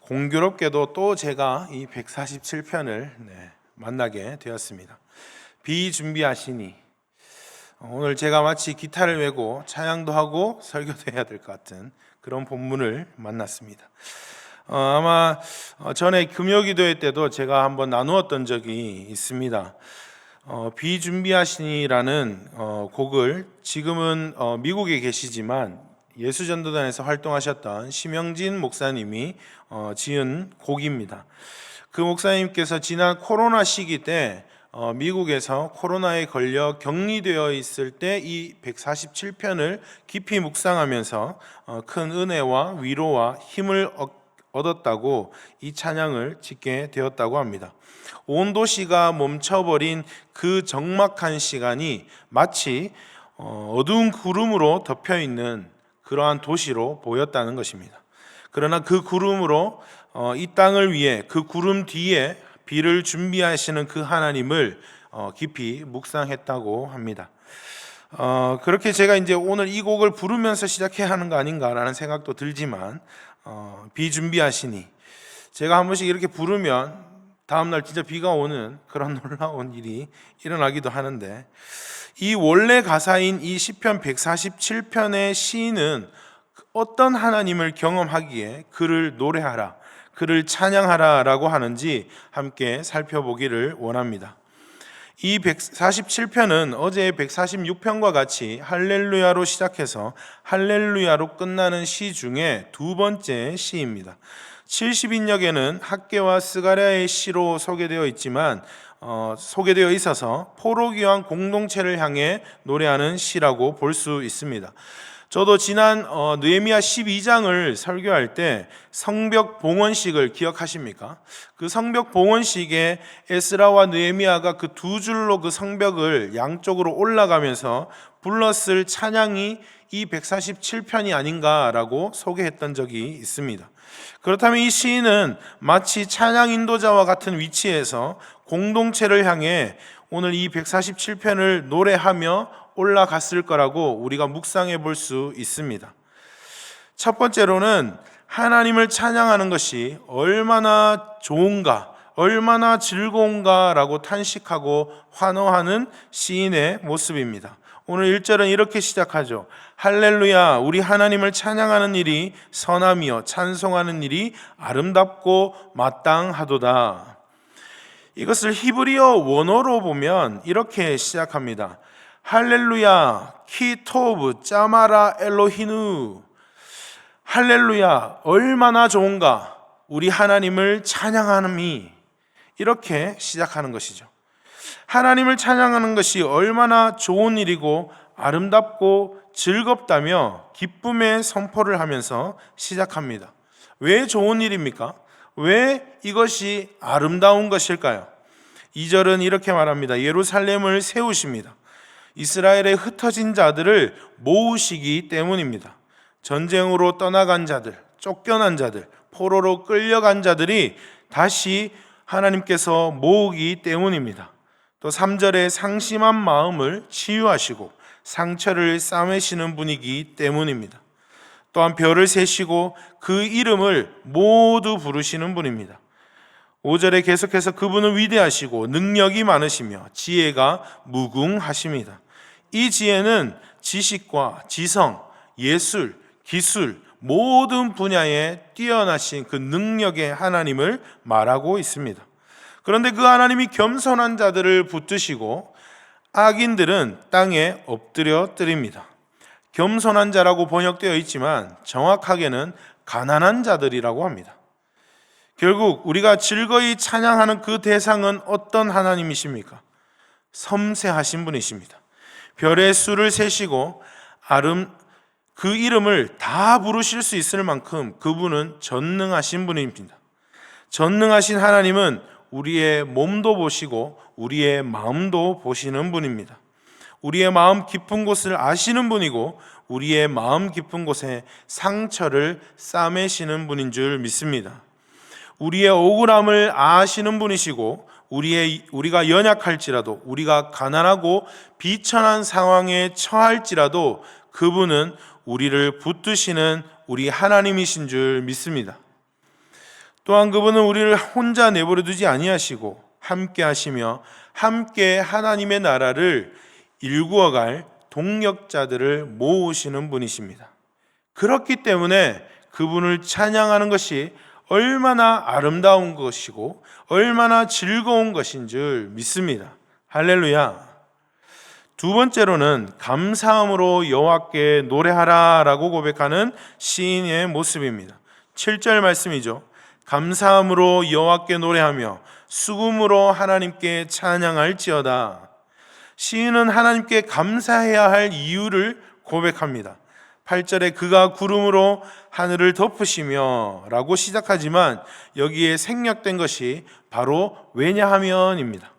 공교롭게도 또 제가 이 147편을 만나게 되었습니다. 비준비하시니. 오늘 제가 마치 기타를 메고 찬양도 하고 설교도 해야 될 것 같은 그런 본문을 만났습니다. 아마 전에 금요기도회 때도 제가 한번 나누었던 적이 있습니다. 비준비하시니라는 곡을 지금은 미국에 계시지만 예수전도단에서 활동하셨던 심영진 목사님이 지은 곡입니다. 그 목사님께서 지난 코로나 시기 때 미국에서 코로나에 걸려 격리되어 있을 때 이 147편을 깊이 묵상하면서 큰 은혜와 위로와 힘을 얻었다고 이 찬양을 짓게 되었다고 합니다. 온 도시가 멈춰버린 그 적막한 시간이 마치 어두운 구름으로 덮여있는 그러한 도시로 보였다는 것입니다. 그러나 그 구름으로 이 땅을 위해 그 구름 뒤에 비를 준비하시는 그 하나님을 깊이 묵상했다고 합니다. 그렇게 제가 이제 오늘 이 곡을 부르면서 시작해야 하는 거 아닌가라는 생각도 들지만 비준비하시니 제가 한 번씩 이렇게 부르면 다음날 진짜 비가 오는 그런 놀라운 일이 일어나기도 하는데, 이 원래 가사인 이 시편 147편의 시인은 어떤 하나님을 경험하기에 그를 노래하라, 그를 찬양하라 라고 하는지 함께 살펴보기를 원합니다. 이 147편은 어제의 146편과 같이 할렐루야로 시작해서 할렐루야로 끝나는 시 중에 두 번째 시입니다. 70인역에는 학개와 스가랴의 시로 소개되어 있어서 포로기왕 공동체를 향해 노래하는 시라고 볼 수 있습니다. 저도 지난 느헤미야 12장을 설교할 때 성벽 봉헌식을 기억하십니까? 그 성벽 봉헌식에 에스라와 느헤미야가 그 두 줄로 그 성벽을 양쪽으로 올라가면서 불렀을 찬양이 이 147편이 아닌가라고 소개했던 적이 있습니다. 그렇다면 이 시인은 마치 찬양 인도자와 같은 위치에서 공동체를 향해 오늘 이 147편을 노래하며 올라갔을 거라고 우리가 묵상해 볼 수 있습니다. 첫 번째로는 하나님을 찬양하는 것이 얼마나 좋은가, 얼마나 즐거운가라고 탄식하고 환호하는 시인의 모습입니다. 오늘 1절은 이렇게 시작하죠. 할렐루야, 우리 하나님을 찬양하는 일이 선함이요 찬송하는 일이 아름답고 마땅하도다. 이것을 히브리어 원어로 보면 이렇게 시작합니다. 할렐루야 키토브 짜마라 엘로히누. 할렐루야, 얼마나 좋은가, 우리 하나님을 찬양함이. 이렇게 시작하는 것이죠. 하나님을 찬양하는 것이 얼마나 좋은 일이고 아름답고 즐겁다며 기쁨의 선포를 하면서 시작합니다. 왜 좋은 일입니까? 왜 이것이 아름다운 것일까요? 2절은 이렇게 말합니다. 예루살렘을 세우십니다. 이스라엘의 흩어진 자들을 모으시기 때문입니다. 전쟁으로 떠나간 자들, 쫓겨난 자들, 포로로 끌려간 자들이 다시 하나님께서 모으기 때문입니다. 또 3절에 상심한 마음을 치유하시고 상처를 싸매시는 분이기 때문입니다. 또한 별을 세시고 그 이름을 모두 부르시는 분입니다. 5절에 계속해서 그분은 위대하시고 능력이 많으시며 지혜가 무궁하십니다. 이 지혜는 지식과 지성, 예술, 기술 모든 분야에 뛰어나신 그 능력의 하나님을 말하고 있습니다. 그런데 그 하나님이 겸손한 자들을 붙드시고 악인들은 땅에 엎드려 뜨립니다. 겸손한 자라고 번역되어 있지만 정확하게는 가난한 자들이라고 합니다. 결국 우리가 즐거이 찬양하는 그 대상은 어떤 하나님이십니까? 섬세하신 분이십니다. 별의 수를 세시고 그 이름을 다 부르실 수 있을 만큼 그분은 전능하신 분입니다. 전능하신 하나님은 우리의 몸도 보시고 우리의 마음도 보시는 분입니다. 우리의 마음 깊은 곳을 아시는 분이고 우리의 마음 깊은 곳에 상처를 싸매시는 분인 줄 믿습니다. 우리의 억울함을 아시는 분이시고 우리가 연약할지라도, 우리가 가난하고 비천한 상황에 처할지라도 그분은 우리를 붙드시는 우리 하나님이신 줄 믿습니다. 또한 그분은 우리를 혼자 내버려 두지 아니하시고 함께 하시며 함께 하나님의 나라를 일구어갈 동력자들을 모으시는 분이십니다. 그렇기 때문에 그분을 찬양하는 것이 얼마나 아름다운 것이고 얼마나 즐거운 것인 줄 믿습니다. 할렐루야. 두 번째로는 감사함으로 여호와께 노래하라라고 고백하는 시인의 모습입니다. 7절 말씀이죠. 감사함으로 여호와께 노래하며 수금으로 하나님께 찬양할지어다. 시인은 하나님께 감사해야 할 이유를 고백합니다. 8절에 그가 구름으로 하늘을 덮으시며 라고 시작하지만 여기에 생략된 것이 바로 왜냐하면입니다.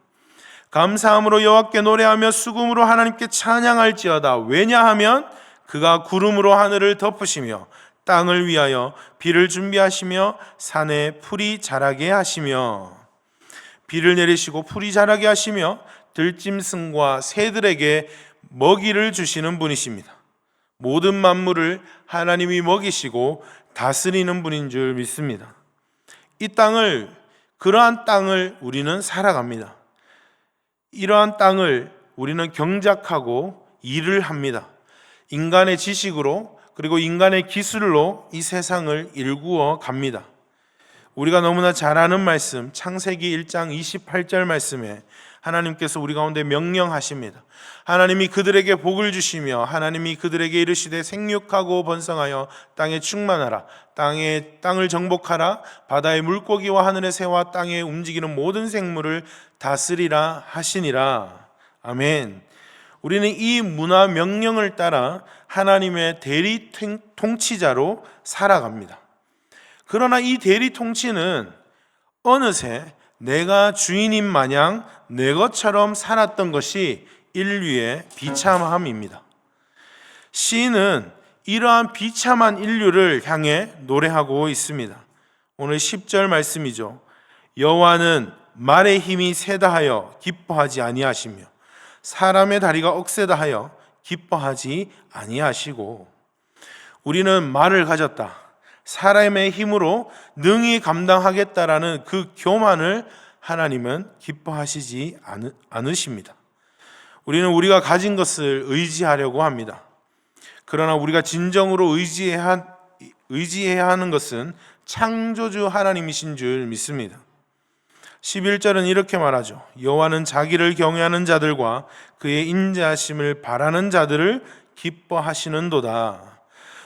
감사함으로 여호와께 노래하며 수금으로 하나님께 찬양할지어다. 왜냐하면 그가 구름으로 하늘을 덮으시며 땅을 위하여 비를 준비하시며 산에 풀이 자라게 하시며, 비를 내리시고 풀이 자라게 하시며 들짐승과 새들에게 먹이를 주시는 분이십니다. 모든 만물을 하나님이 먹이시고 다스리는 분인 줄 믿습니다. 그러한 땅을 우리는 살아갑니다. 이러한 땅을 우리는 경작하고 일을 합니다. 인간의 지식으로 그리고 인간의 기술로 이 세상을 일구어 갑니다. 우리가 너무나 잘 아는 말씀, 창세기 1장 28절 말씀에 하나님께서 우리 가운데 명령하십니다. 하나님이 그들에게 복을 주시며 하나님이 그들에게 이르시되 생육하고 번성하여 땅에 충만하라. 땅을 정복하라. 바다의 물고기와 하늘의 새와 땅에 움직이는 모든 생물을 다스리라 하시니라. 아멘. 우리는 이 문화 명령을 따라 하나님의 대리 통치자로 살아갑니다. 그러나 이 대리 통치는 어느새 내가 주인인 마냥 내 것처럼 살았던 것이 인류의 비참함입니다. 시인은 이러한 비참한 인류를 향해 노래하고 있습니다. 오늘 10절 말씀이죠. 여호와는 말의 힘이 세다 하여 기뻐하지 아니하시며 사람의 다리가 억세다 하여 기뻐하지 아니하시고, 우리는 말을 가졌다, 사람의 힘으로 능히 감당하겠다라는 그 교만을 하나님은 기뻐하시지 않으십니다. 우리는 우리가 가진 것을 의지하려고 합니다. 그러나 우리가 진정으로 의지해야 하는 것은 창조주 하나님이신 줄 믿습니다. 11절은 이렇게 말하죠. 여호와는 자기를 경외하는 자들과 그의 인자하심을 바라는 자들을 기뻐하시는도다.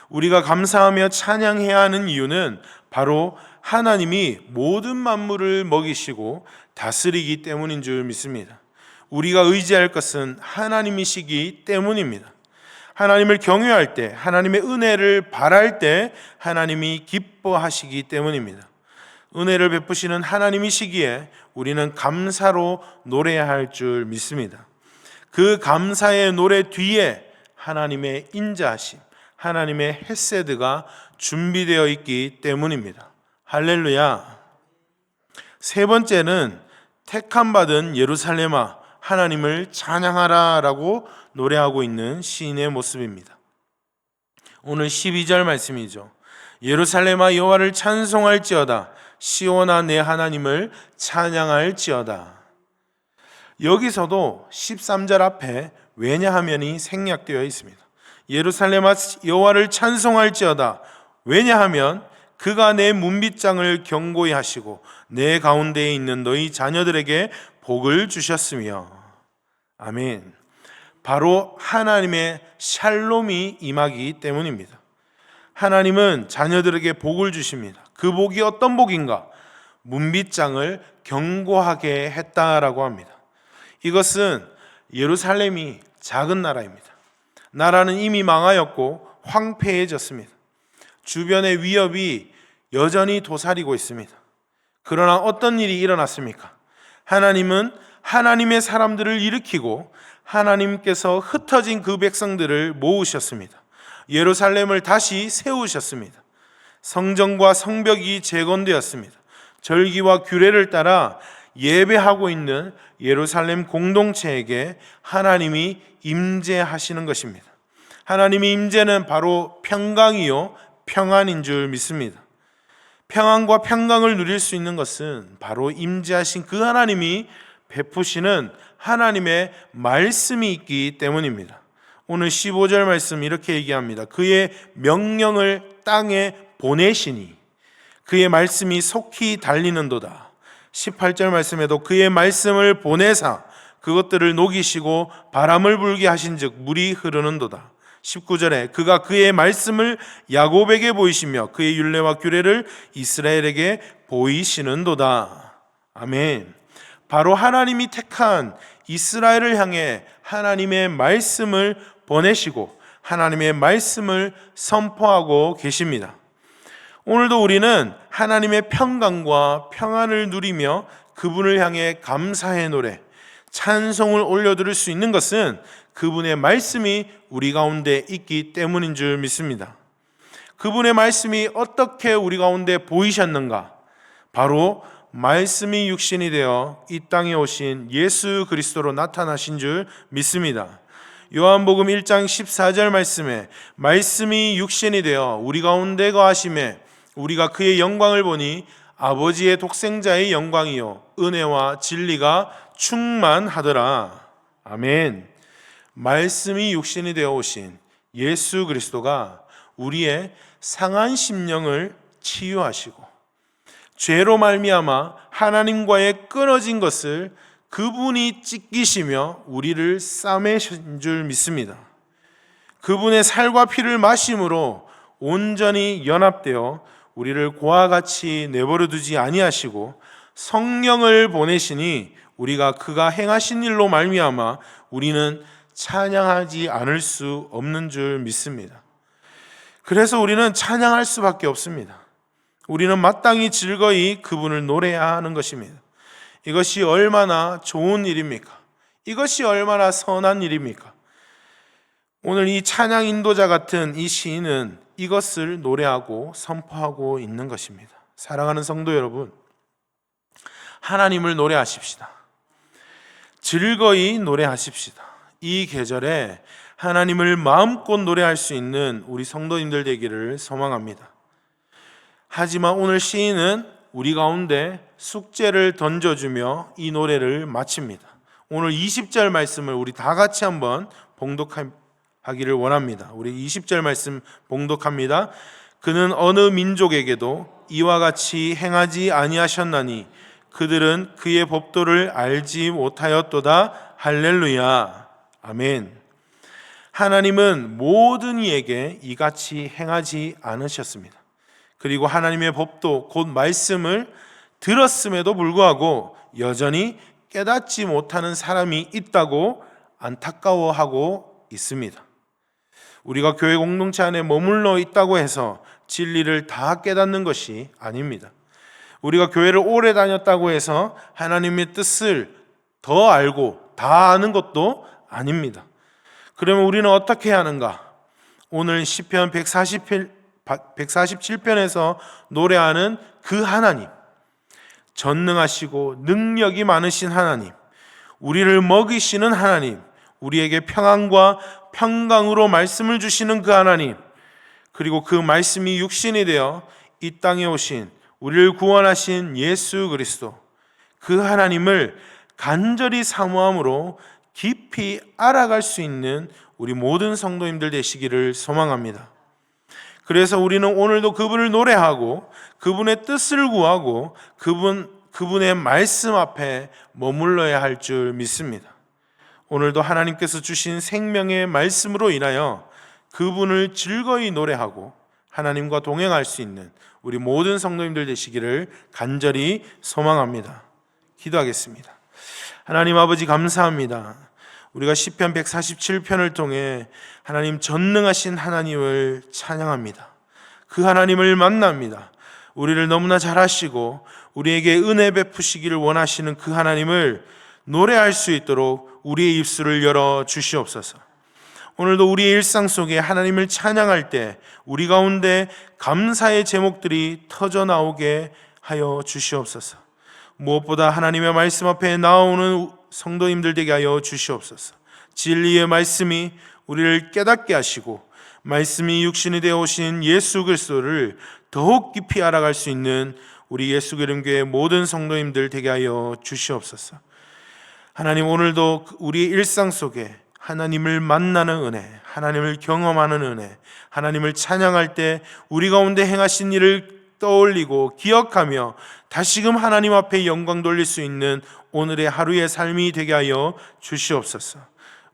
우리가 감사하며 찬양해야 하는 이유는 바로 하나님이 모든 만물을 먹이시고 다스리기 때문인 줄 믿습니다. 우리가 의지할 것은 하나님이시기 때문입니다. 하나님을 경외할 때, 하나님의 은혜를 바랄 때 하나님이 기뻐하시기 때문입니다. 은혜를 베푸시는 하나님이시기에 우리는 감사로 노래해야 할 줄 믿습니다. 그 감사의 노래 뒤에 하나님의 인자하심, 하나님의 헤세드가 준비되어 있기 때문입니다. 할렐루야. 세 번째는 택함받은 예루살렘아 하나님을 찬양하라 라고 노래하고 있는 시인의 모습입니다. 오늘 12절 말씀이죠. 예루살렘아 여호와를 찬송할지어다. 시온아 내 하나님을 찬양할지어다. 여기서도 13절 앞에 왜냐하면이 생략되어 있습니다. 예루살렘아 여호와를 찬송할지어다. 왜냐하면 그가 내 문빗장을 견고히 하시고 내 가운데에 있는 너희 자녀들에게 복을 주셨으며. 아멘. 바로 하나님의 샬롬이 임하기 때문입니다. 하나님은 자녀들에게 복을 주십니다. 그 복이 어떤 복인가? 문빗장을 견고하게 했다라고 합니다. 이것은 예루살렘이 작은 나라입니다. 나라는 이미 망하였고 황폐해졌습니다. 주변의 위협이 여전히 도사리고 있습니다. 그러나 어떤 일이 일어났습니까? 하나님은 하나님의 사람들을 일으키고 하나님께서 흩어진 그 백성들을 모으셨습니다. 예루살렘을 다시 세우셨습니다. 성전과 성벽이 재건되었습니다. 절기와 규례를 따라 예배하고 있는 예루살렘 공동체에게 하나님이 임재하시는 것입니다. 하나님의 임재는 바로 평강이요 평안인 줄 믿습니다. 평안과 평강을 누릴 수 있는 것은 바로 임재하신 그 하나님이 베푸시는 하나님의 말씀이 있기 때문입니다. 오늘 15절 말씀 이렇게 얘기합니다. 그의 명령을 땅에 보내시니 그의 말씀이 속히 달리는도다. 18절 말씀에도 그의 말씀을 보내사 그것들을 녹이시고 바람을 불게 하신즉 물이 흐르는도다. 19절에 그가 그의 말씀을 야곱에게 보이시며 그의 율례와 규례를 이스라엘에게 보이시는도다. 아멘. 바로 하나님이 택한 이스라엘을 향해 하나님의 말씀을 보내시고 하나님의 말씀을 선포하고 계십니다. 오늘도 우리는 하나님의 평강과 평안을 누리며 그분을 향해 감사의 노래, 찬송을 올려드릴 수 있는 것은 그분의 말씀이 우리 가운데 있기 때문인 줄 믿습니다. 그분의 말씀이 어떻게 우리 가운데 보이셨는가? 바로 말씀이 육신이 되어 이 땅에 오신 예수 그리스도로 나타나신 줄 믿습니다. 요한복음 1장 14절 말씀에 말씀이 육신이 되어 우리 가운데 거하심에 우리가 그의 영광을 보니 아버지의 독생자의 영광이요 은혜와 진리가 충만하더라. 아멘. 말씀이 육신이 되어 오신 예수 그리스도가 우리의 상한 심령을 치유하시고 죄로 말미암아 하나님과의 끊어진 것을 그분이 찢기시며 우리를 싸매신 줄 믿습니다. 그분의 살과 피를 마심으로 온전히 연합되어 우리를 고와 같이 내버려 두지 아니하시고 성령을 보내시니 우리가 그가 행하신 일로 말미암아 우리는 찬양하지 않을 수 없는 줄 믿습니다. 그래서 우리는 찬양할 수밖에 없습니다. 우리는 마땅히 즐거이 그분을 노래해야 하는 것입니다. 이것이 얼마나 좋은 일입니까? 이것이 얼마나 선한 일입니까? 오늘 이 찬양 인도자 같은 이 시인은 이것을 노래하고 선포하고 있는 것입니다. 사랑하는 성도 여러분, 하나님을 노래하십시다. 즐거이 노래하십시다. 이 계절에 하나님을 마음껏 노래할 수 있는 우리 성도님들 되기를 소망합니다. 하지만 오늘 시인은 우리 가운데 숙제를 던져주며 이 노래를 마칩니다. 오늘 20절 말씀을 우리 다 같이 한번 봉독하기를 원합니다. 우리 20절 말씀 봉독합니다. 그는 어느 민족에게도 이와 같이 행하지 아니하셨나니 그들은 그의 법도를 알지 못하였도다. 할렐루야. 아멘. 하나님은 모든 이에게 이같이 행하지 않으셨습니다. 그리고 하나님의 법도 곧 말씀을 들었음에도 불구하고 여전히 깨닫지 못하는 사람이 있다고 안타까워하고 있습니다. 우리가 교회 공동체 안에 머물러 있다고 해서 진리를 다 깨닫는 것이 아닙니다. 우리가 교회를 오래 다녔다고 해서 하나님의 뜻을 더 알고 다 아는 것도 아닙니다. 그러면 우리는 어떻게 해야 하는가? 오늘 시편 147편에서 노래하는 그 하나님, 전능하시고 능력이 많으신 하나님, 우리를 먹이시는 하나님, 우리에게 평안과 평강으로 말씀을 주시는 그 하나님, 그리고 그 말씀이 육신이 되어 이 땅에 오신 우리를 구원하신 예수 그리스도, 그 하나님을 간절히 사모함으로 깊이 알아갈 수 있는 우리 모든 성도님들 되시기를 소망합니다. 그래서 우리는 오늘도 그분을 노래하고 그분의 뜻을 구하고 그분의 말씀 앞에 머물러야 할 줄 믿습니다. 오늘도 하나님께서 주신 생명의 말씀으로 인하여 그분을 즐거이 노래하고 하나님과 동행할 수 있는 우리 모든 성도님들 되시기를 간절히 소망합니다. 기도하겠습니다. 하나님 아버지 감사합니다. 우리가 시편 147편을 통해 하나님 전능하신 하나님을 찬양합니다. 그 하나님을 만납니다. 우리를 너무나 잘 아시고 우리에게 은혜 베푸시기를 원하시는 그 하나님을 노래할 수 있도록 우리의 입술을 열어 주시옵소서. 오늘도 우리의 일상 속에 하나님을 찬양할 때 우리 가운데 감사의 제목들이 터져 나오게 하여 주시옵소서. 무엇보다 하나님의 말씀 앞에 나오는 성도님들 되게 하여 주시옵소서. 진리의 말씀이 우리를 깨닫게 하시고 말씀이 육신이 되어 오신 예수 그리스도를 더욱 깊이 알아갈 수 있는 우리 예수기름교회 모든 성도님들 되게 하여 주시옵소서. 하나님, 오늘도 우리의 일상 속에 하나님을 만나는 은혜, 하나님을 경험하는 은혜, 하나님을 찬양할 때 우리 가운데 행하신 일을 떠올리고 기억하며 다시금 하나님 앞에 영광 돌릴 수 있는 오늘의 하루의 삶이 되게 하여 주시옵소서.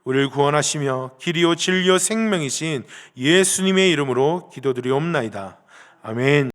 우리를 구원하시며 길이요 진리요 생명이신 예수님의 이름으로 기도드리옵나이다. 아멘.